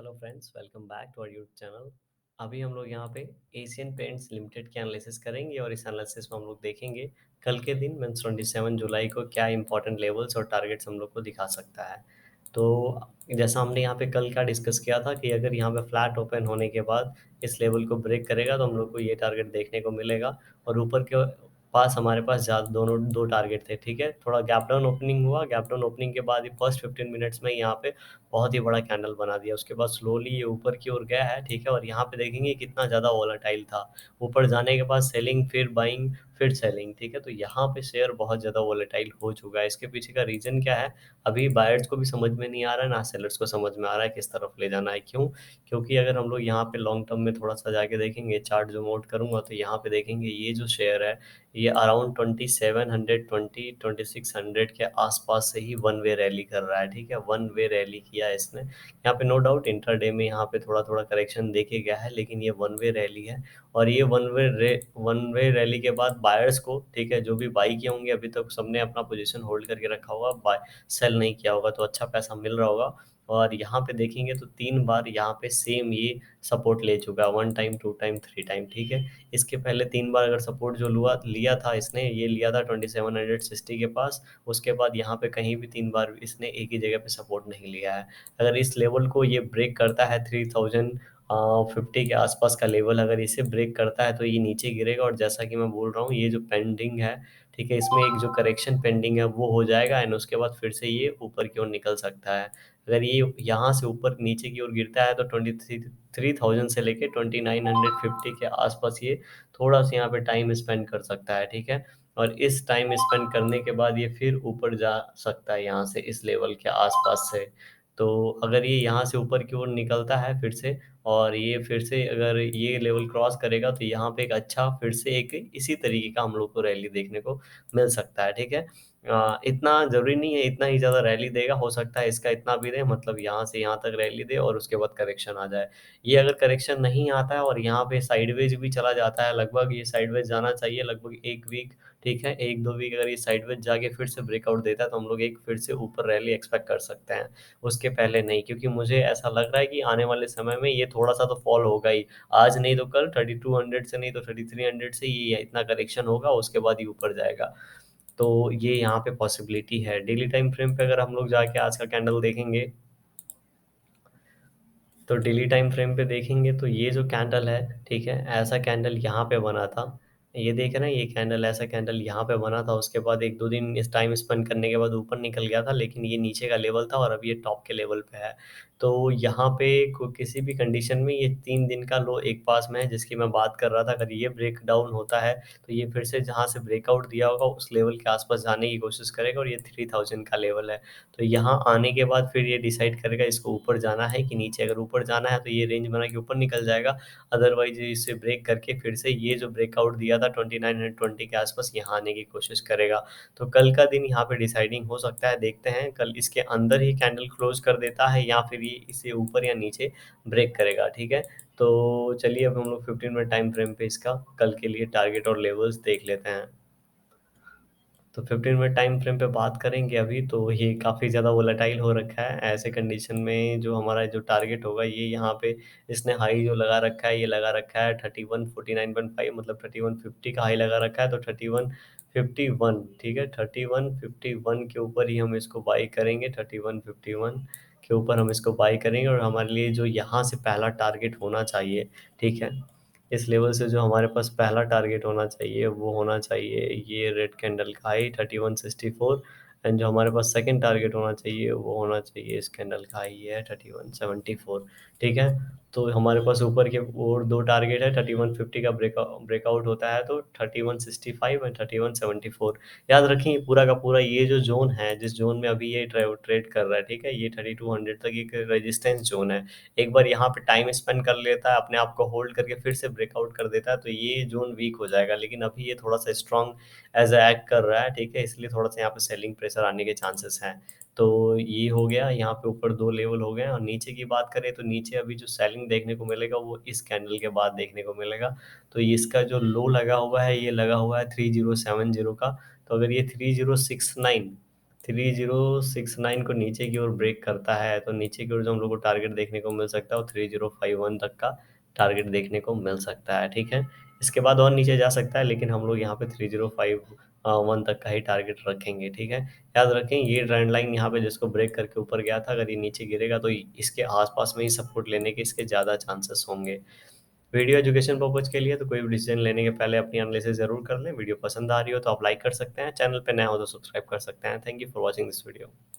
Hello friends, welcome back to our YouTube channel. अभी हम लोग यहाँ पे एशियन पेंट्स लिमिटेड की एनालिसिस करेंगे और इस एनालिसिस में हम लोग देखेंगे कल के दिन मीन्स 27 जुलाई को क्या इंपॉर्टेंट लेवल्स और टारगेट्स हम लोग को दिखा सकता है। तो जैसा हमने यहाँ पे कल का डिस्कस किया था कि अगर यहाँ पे फ्लैट ओपन होने के बाद इस लेवल को ब्रेक करेगा तो हम लोग को ये टारगेट देखने को मिलेगा। और ऊपर के पास हमारे पास ज़्यादा दोनों दो टारगेट थे, ठीक है। थोड़ा गैप डाउन ओपनिंग हुआ, गैप डाउन ओपनिंग के बाद ही फर्स्ट 15 मिनट्स में यहाँ पे बहुत ही बड़ा कैंडल बना दिया। उसके बाद स्लोली ये ऊपर की ओर गया है, ठीक है। और यहाँ पे देखेंगे कितना ज़्यादा वोलेटाइल था। ऊपर जाने के बाद सेलिंग, फिर बाइंग, फिर सेलिंग, ठीक है। तो यहाँ पे शेयर बहुत ज़्यादा वोलेटाइल हो चुका है। इसके पीछे का रीज़न क्या है, अभी बायर्स को भी समझ में नहीं आ रहा है, ना सेलर्स को समझ में आ रहा है किस तरफ ले जाना है। क्यों? क्योंकि अगर हम लोग यहाँ पे लॉन्ग टर्म में थोड़ा सा जाके देखेंगे, चार्ट जो नोट करूंगा, तो यहाँ पे देखेंगे ये जो शेयर है ये अराउंड 2720 2600 के आसपास से ही वन वे रैली कर रहा है, ठीक है। वन वे रैली किया है इसने यहाँ पे, नो डाउट इंट्राडे में यहाँ पे थोड़ा थोड़ा करेक्शन देखे गया है, लेकिन ये वन वे रैली है। और ये वन वे रैली के बाद बायर्स को, ठीक है, जो भी बाई किए होंगे अभी तक सबने अपना पोजीशन होल्ड करके रखा होगा, बाय सेल नहीं किया होगा, तो अच्छा पैसा मिल रहा होगा। और यहाँ पे देखेंगे तो 3 बार यहाँ पे सेम ये सपोर्ट ले चुका है, 1 टाइम, 2 टाइम, 3 टाइम, ठीक है। इसके पहले 3 बार अगर सपोर्ट जो लुआ लिया था इसने, ये लिया था 2760 के पास। उसके बाद यहाँ पे कहीं भी 3 बार इसने एक ही जगह पे सपोर्ट नहीं लिया है। अगर इस लेवल को ये ब्रेक करता है, 3050 के आसपास का लेवल अगर इसे ब्रेक करता है तो ये नीचे गिरेगा। और जैसा कि मैं बोल रहा हूँ, ये जो पेंडिंग है, ठीक है, इसमें एक जो करेक्शन पेंडिंग है वो हो जाएगा एंड उसके बाद फिर से ये ऊपर की ओर निकल सकता है। अगर ये यहाँ से ऊपर नीचे की ओर गिरता है तो 23,000 से लेके 2950 के आसपास ये थोड़ा सा यहाँ पे टाइम स्पेंड कर सकता है, ठीक है। और इस टाइम स्पेंड करने के बाद ये फिर ऊपर जा सकता है यहाँ से, इस लेवल के आसपास से। तो अगर ये यहाँ से ऊपर की ओर निकलता है फिर से, और ये फिर से अगर ये लेवल क्रॉस करेगा तो यहाँ पे एक अच्छा फिर से एक इसी तरीके का हम लोग को रैली देखने को मिल सकता है, ठीक है। इतना ज़रूरी नहीं है इतना ही ज़्यादा रैली देगा, हो सकता है इसका इतना भी दे, मतलब यहाँ से यहाँ तक रैली दे और उसके बाद करेक्शन आ जाए। ये अगर करेक्शन नहीं आता है और यहाँ पे साइडवेज भी चला जाता है, लगभग ये साइडवेज जाना चाहिए लगभग 1 वीक, ठीक है। 1-2 वीक अगर ये साइडवेज जाके फिर से ब्रेकआउट देता है तो हम लोग एक फिर से ऊपर रैली एक्सपेक्ट कर सकते हैं। उसके पहले नहीं, क्योंकि मुझे ऐसा लग रहा है कि आने वाले समय में ये थोड़ा सा तो फॉल होगा ही। आज नहीं तो कल 3200 से, नहीं तो 3300 से ये इतना करेक्शन होगा, उसके बाद ही ऊपर जाएगा। तो ये यहाँ पे पॉसिबिलिटी है। डेली टाइम फ्रेम पे अगर हम लोग जाके आज का कैंडल देखेंगे, तो डेली टाइम फ्रेम पे देखेंगे तो ये जो कैंडल है, ठीक है, ऐसा कैंडल यहाँ पे बना था। ये देख रहे हैं, ये कैंडल, ऐसा कैंडल यहाँ पे बना था। उसके बाद 1-2 दिन इस टाइम स्पेंड करने के बाद ऊपर निकल गया था, लेकिन ये नीचे का लेवल था और अब ये टॉप के लेवल पे है। तो यहाँ पे किसी भी कंडीशन में ये 3 दिन का लो एक पास में है जिसकी मैं बात कर रहा था। अगर ये ब्रेक डाउन होता है तो ये फिर से जहाँ से ब्रेकआउट दिया होगा उस लेवल के आसपास जाने की कोशिश करेगा, और ये 3000 का लेवल है। तो यहाँ आने के बाद फिर ये डिसाइड करेगा इसको ऊपर जाना है कि नीचे। अगर ऊपर जाना है तो ये रेंज बना के ऊपर निकल जाएगा, अदरवाइज इसे ब्रेक करके फिर से ये जो ब्रेकआउट दिया था 2920 के आसपास, यहाँ आने की कोशिश करेगा। तो कल का दिन यहाँ पे डिसाइडिंग हो सकता है, देखते हैं कल इसके अंदर ही कैंडल क्लोज कर देता है या फिर ये इसे ऊपर या नीचे ब्रेक करेगा, ठीक है। तो चलिए अब हम लोग 15 मिनट टाइम फ्रेम पे इसका कल के लिए टारगेट और लेवल्स देख लेते हैं। तो 15 मिनट टाइम फ्रेम पे बात करेंगे अभी, तो ये काफ़ी ज़्यादा वोलेटाइल हो रखा है। ऐसे कंडीशन में जो हमारा जो टारगेट होगा, ये यहाँ पे इसने हाई जो लगा रखा है, ये लगा रखा है 3149.5, मतलब 3150 का हाई लगा रखा है। तो 3151, ठीक है, 3151 के ऊपर ही हम इसको बाई करेंगे। 3151 के ऊपर हम इसको बाई करेंगे और हमारे लिए जो यहाँ से पहला टारगेट होना चाहिए, ठीक है, इस लेवल से जो हमारे पास पहला टारगेट होना चाहिए वो होना चाहिए ये रेड कैंडल का हाई 3164। एंड जो हमारे पास सेकंड टारगेट होना चाहिए वो होना चाहिए इस कैंडल का हाई है 3174, ठीक है। तो हमारे पास ऊपर के और दो टारगेट है, 3150 का ब्रेकआउट होता है तो 3165 एंड 3174। याद रखें, पूरा का पूरा ये जो जोन है, जिस जोन में अभी ये ट्रेड कर रहा है, ठीक है, ये 3200 तक एक रेजिस्टेंस जोन है। एक बार यहाँ पे टाइम स्पेंड कर लेता है, अपने आप को होल्ड करके फिर से ब्रेकआउट कर देता है, तो ये जोन वीक हो जाएगा। लेकिन अभी ये थोड़ा सा स्ट्रांग एज अ एक्ट कर रहा है, ठीक है, इसलिए थोड़ा सा यहाँ पे सेलिंग प्रेशर आने के चांसेस हैं। तो ये हो गया, यहाँ पे ऊपर दो लेवल हो गए। और नीचे की बात करें तो नीचे अभी जो सेलिंग देखने को मिलेगा वो इस कैंडल के बाद देखने को मिलेगा। तो इसका जो लो लगा हुआ है, ये लगा हुआ है 3070 का। तो अगर ये 3069 3069 को नीचे की ओर ब्रेक करता है, तो नीचे की ओर जो हम लोग को टारगेट देखने को मिल सकता है वो 3051 तक का टारगेट देखने को मिल सकता है, ठीक है। इसके बाद और नीचे जा सकता है, लेकिन हम लोग यहाँ पे 3051 तक का ही टारगेट रखेंगे, ठीक है। याद रखें ये ट्रेंड लाइन यहाँ पे जिसको ब्रेक करके ऊपर गया था, अगर ये नीचे गिरेगा तो इसके आसपास में ही सपोर्ट लेने के इसके ज़्यादा चांसेस होंगे। वीडियो एजुकेशन पर्पज के लिए तो कोई भी डिसीजन लेने के पहले अपनी एनालिसिस जरूर कर लें। वीडियो पसंद आ रही हो तो आप लाइक कर सकते हैं, चैनल पे नया हो तो सब्सक्राइब कर सकते हैं। Thank you for watching this video.